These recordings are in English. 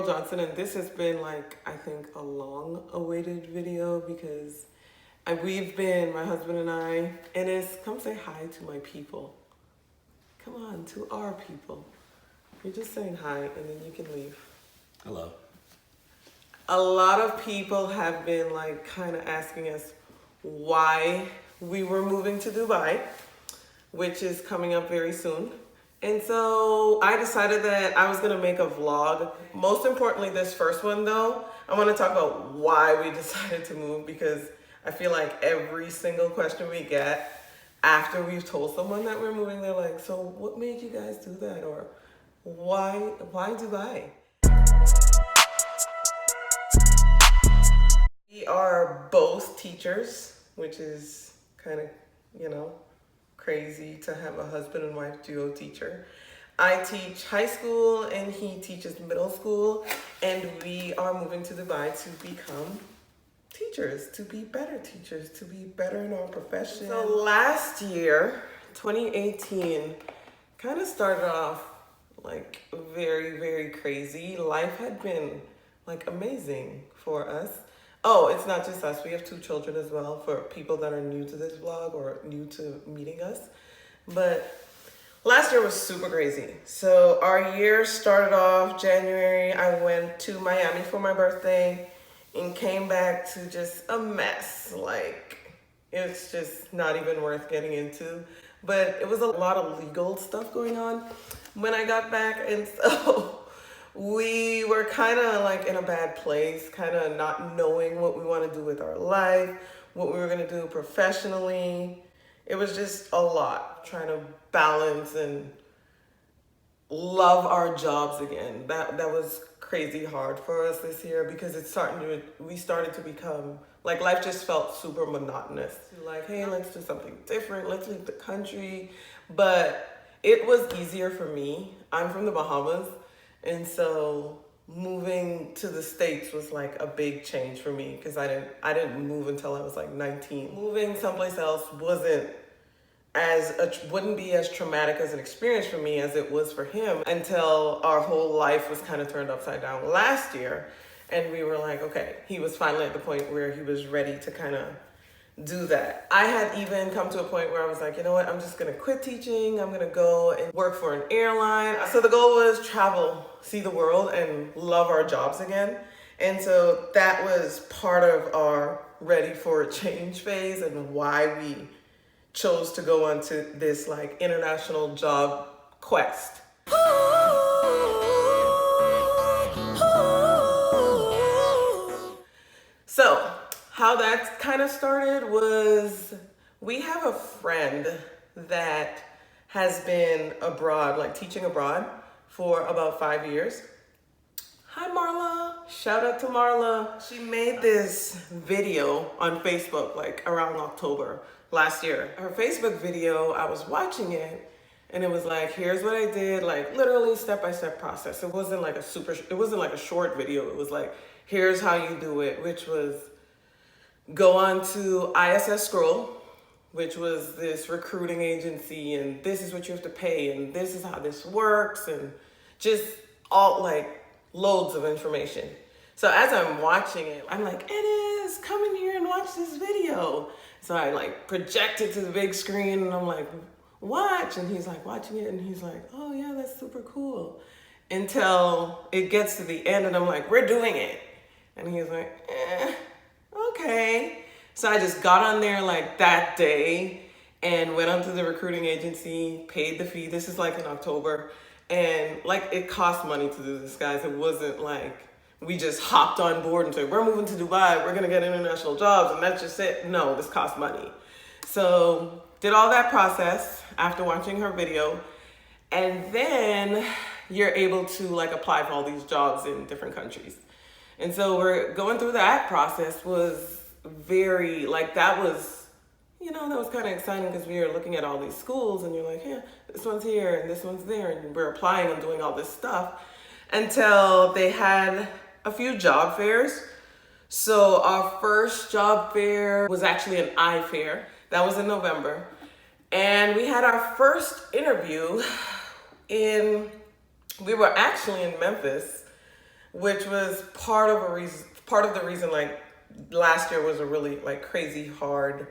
Johnson, and this has been like, I think, a long awaited video because we've been, my husband and I, and it's come say hi to my people. Come on, to our people. You're just saying hi and then you can leave. Hello. A lot of people have been like kind of asking us why we were moving to Dubai, which is coming up very soon. And so I decided that I was gonna make a vlog. Most importantly, this first one though, I wanna talk about why we decided to move, because I feel like every single question we get after we've told someone that we're moving, they're like, so what made you guys do that? Or why Dubai? We are both teachers, which is kind of, crazy to have a husband and wife duo teacher. I teach high school and he teaches middle school, and we are moving to Dubai to become teachers, to be better teachers, to be better in our profession. So last year, 2018, kind of started off like very, very crazy. Life had been like amazing for us. Oh, it's not just us. We have 2 children as well, for people that are new to this vlog or new to meeting us. But last year was super crazy. So our year started off January. I went to Miami for my birthday and came back to just a mess. Like, it's just not even worth getting into. But it was a lot of legal stuff going on when I got back. And so we were kind of like in a bad place, kind of not knowing what we want to do with our life, what we were going to do professionally. It was just a lot, trying to balance and love our jobs again. That was crazy hard for us this year, because we started to become, like, life just felt super monotonous. Like, hey, let's do something different. Let's leave the country. But it was easier for me. I'm from the Bahamas. And so moving to the States was like a big change for me, because I didn't move until I was like 19. Moving someplace else wouldn't be as traumatic as an experience for me as it was for him, until our whole life was kind of turned upside down last year. And we were like, okay, he was finally at the point where he was ready to kind of do that. I had even come to a point where I was like, you know what, I'm just gonna quit teaching. I'm gonna go and work for an airline. So the goal was travel, see the world, and love our jobs again. And so that was part of our ready for a change phase, and why we chose to go on to this like international job quest. So how that kind of started was, we have a friend that has been abroad, like teaching abroad, for about 5 years. Hi, Marla. Shout out to Marla. She made this video on Facebook like around October last year. Her Facebook video, I was watching it, and it was like, here's what I did, like literally step-by-step process. It wasn't like a short video. It was like, here's how you do it, which was go on to ISS Scroll, which was this recruiting agency, and this is what you have to pay, and this is how this works, and just all like loads of information. So as I'm watching it, I'm like, Enes, come in here and watch this video. So I like project it to the big screen, and I'm like, watch. And he's like watching it, and he's like, oh yeah, that's super cool. Until it gets to the end, and I'm like, we're doing it. And he's like, okay. So I just got on there like that day and went onto the recruiting agency, paid the fee. This is like in October. And like, it cost money to do this, guys. It wasn't like we just hopped on board and said, we're moving to Dubai, we're gonna get international jobs, and that's just it. No, this cost money. So did all that process after watching her video. And then you're able to like apply for all these jobs in different countries. And so we're going through that process. Was very, like, that was kind of exciting, because we were looking at all these schools, and you're like, yeah, this one's here and this one's there, and we're applying and doing all this stuff, until they had a few job fairs. So our first job fair was actually an eye fair. That was in November. And we had our first interview we were actually in Memphis, which was part of the reason like last year was a really like crazy hard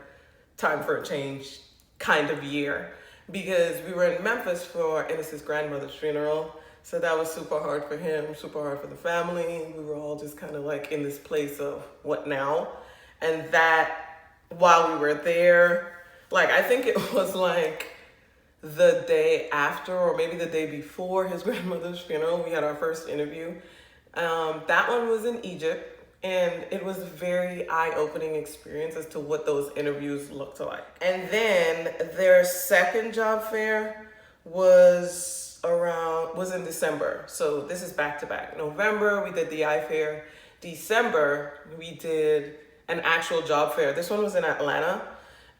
time for a change kind of year, because we were in Memphis for Ennis's grandmother's funeral. So that was super hard for him, super hard for the family. We were all just kind of like in this place of what now? And that while we were there, like I think it was like the day after or maybe the day before his grandmother's funeral, we had our first interview. That one was in Egypt, and it was a very eye-opening experience as to what those interviews looked like. And then their second job fair was in December. So this is back to back. November, we did the eye fair. December, we did an actual job fair. This one was in Atlanta.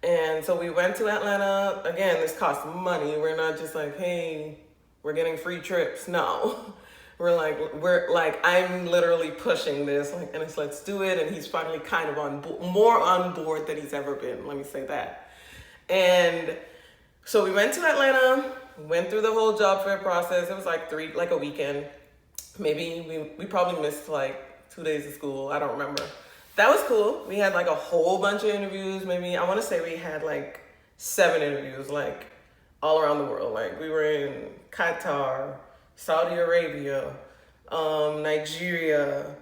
And so we went to Atlanta. Again, this costs money. We're not just like, hey, we're getting free trips. No. We're like, I'm literally pushing this, like, and it's let's do it. And he's finally kind of more on board than he's ever been. Let me say that. And so we went to Atlanta, went through the whole job fair process. It was like a weekend. Maybe we probably missed like 2 days of school. I don't remember. That was cool. We had like a whole bunch of interviews. Maybe I want to say we had like 7 interviews, like all around the world. Like we were in Qatar, Saudi Arabia, Nigeria,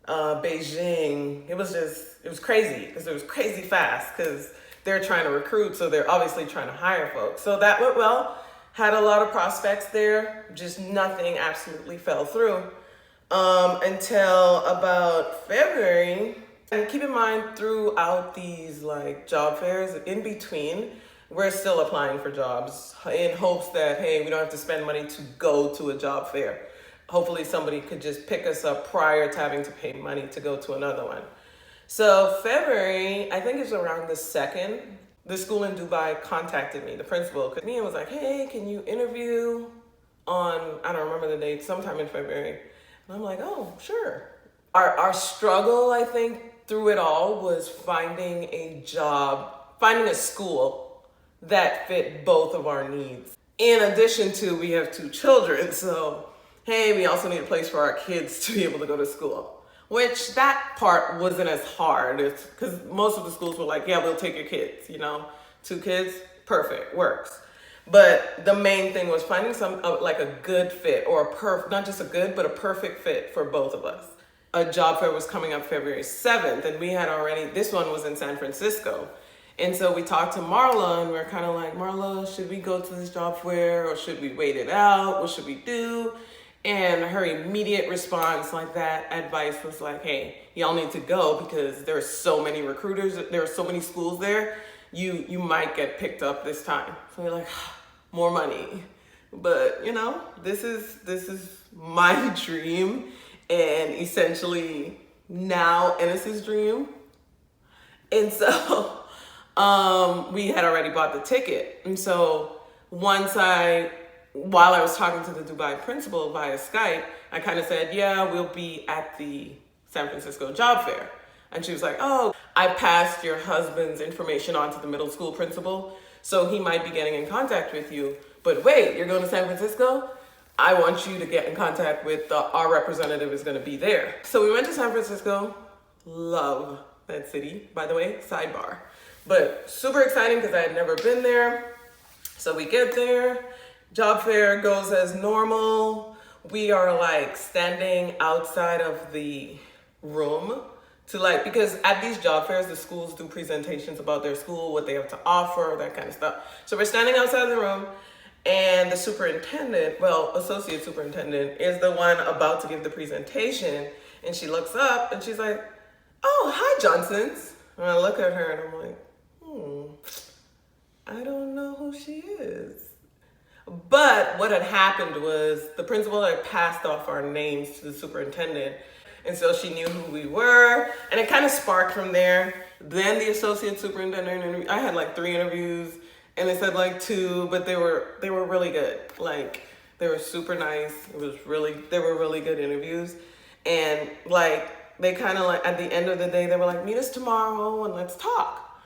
Beijing. It was crazy because it was crazy fast because they're trying to recruit. So they're obviously trying to hire folks. So that went well. Had a lot of prospects there. Just nothing absolutely fell through until about February. And keep in mind, throughout these like job fairs, in between, we're still applying for jobs in hopes that, hey, we don't have to spend money to go to a job fair. Hopefully somebody could just pick us up prior to having to pay money to go to another one. So February, I think it's around the 2nd, the school in Dubai contacted me, the principal, and was like, hey, can you interview on, I don't remember the date, sometime in February. And I'm like, oh, sure. Our struggle, I think, through it all was finding a school that fit both of our needs. In addition to, we have 2 children, so hey, we also need a place for our kids to be able to go to school. Which that part wasn't as hard, because most of the schools were like, yeah, we'll take your kids, 2 kids, perfect, works. But the main thing was finding like a good fit, or not just a good, but a perfect fit for both of us. A job fair was coming up February 7th, and we had this one was in San Francisco. And so we talked to Marla, and we we're kind of like, Marla, should we go to this job fair, or should we wait it out? What should we do? And her immediate response, like that advice was like, hey, y'all need to go because there are so many recruiters, there are so many schools there, you might get picked up this time. So we're like, more money. But this is my dream, and essentially now Ennis's dream. And so we had already bought the ticket. And so while I was talking to the Dubai principal via Skype, I kind of said, yeah, we'll be at the San Francisco job fair. And she was like, oh, I passed your husband's information on to the middle school principal, so he might be getting in contact with you. But wait, you're going to San Francisco? I want you to get in contact with our representative is going to be there. So we went to San Francisco. Love that city, by the way, sidebar. But super exciting because I had never been there. So we get there. Job fair goes as normal. We are like standing outside of the room because at these job fairs, the schools do presentations about their school, what they have to offer, that kind of stuff. So we're standing outside the room, and the associate superintendent is the one about to give the presentation. And she looks up and she's like, oh, hi, Johnsons. And I look at her and I'm like, I don't know who she is. But what had happened was the principal had passed off our names to the superintendent. And so she knew who we were. And it kind of sparked from there. Then the associate superintendent, I had like 3 interviews, and they said like 2, but they were really good. Like they were super nice. They were really good interviews. And like, they kind of like, at the end of the day, they were like, meet us tomorrow and let's talk.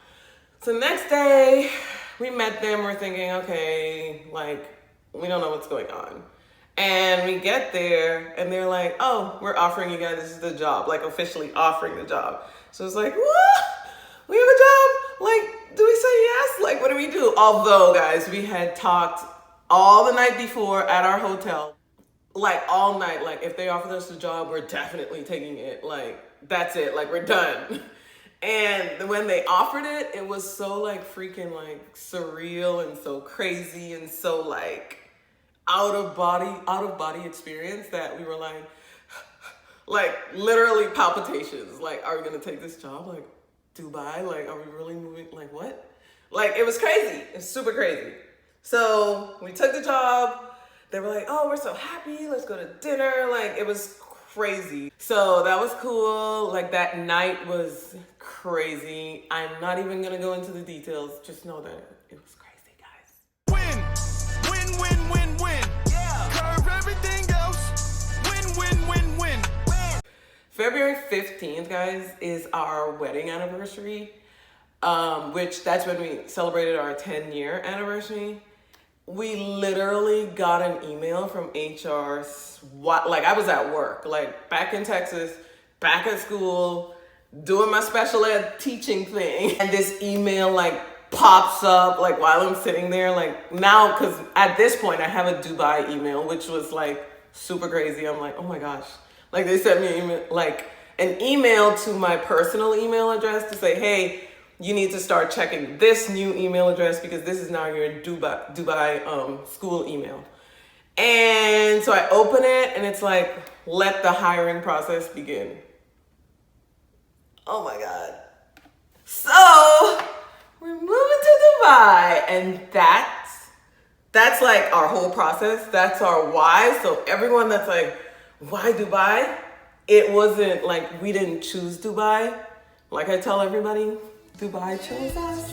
So the next day, we met them. We're thinking, okay, like, we don't know what's going on. And we get there and they're like, oh, we're offering you guys the job, like officially offering the job. So it's like, what? We have a job? Like, do we say yes? Like, what do we do? Although, guys, we had talked all the night before at our hotel, like all night, like if they offered us the job, we're definitely taking it. Like, that's it, like we're done. And when they offered it, it was so like freaking like surreal and so crazy and so like out of body experience that we were like literally palpitations. Like, are we gonna take this job? Like, Dubai? Like, are we really moving? Like, what? Like, it was crazy. It's super crazy. So we took the job. They were like, oh, we're so happy. Let's go to dinner. Like, it was crazy. So that was cool. Like, that night was crazy. I'm not even gonna go into the details. Just know that it was crazy, guys. Win. Yeah. Curve everything else. Win. February 15th, guys, is our wedding anniversary, which that's when we celebrated our 10-year anniversary. We literally got an email from HR, like I was at work, like back in Texas, back at school, doing my special ed teaching thing. And this email like pops up like while I'm sitting there, like now, cause at this point I have a Dubai email, which was like super crazy. I'm like, oh my gosh. Like they sent me an email to my personal email address to say, hey, you need to start checking this new email address because this is now your Dubai school email. And so I open it and it's like, let the hiring process begin. Oh my God. So we're moving to Dubai, and that's like our whole process. That's our why. So everyone that's like, why Dubai? It wasn't like we didn't choose Dubai. Like I tell everybody, Dubai chose us.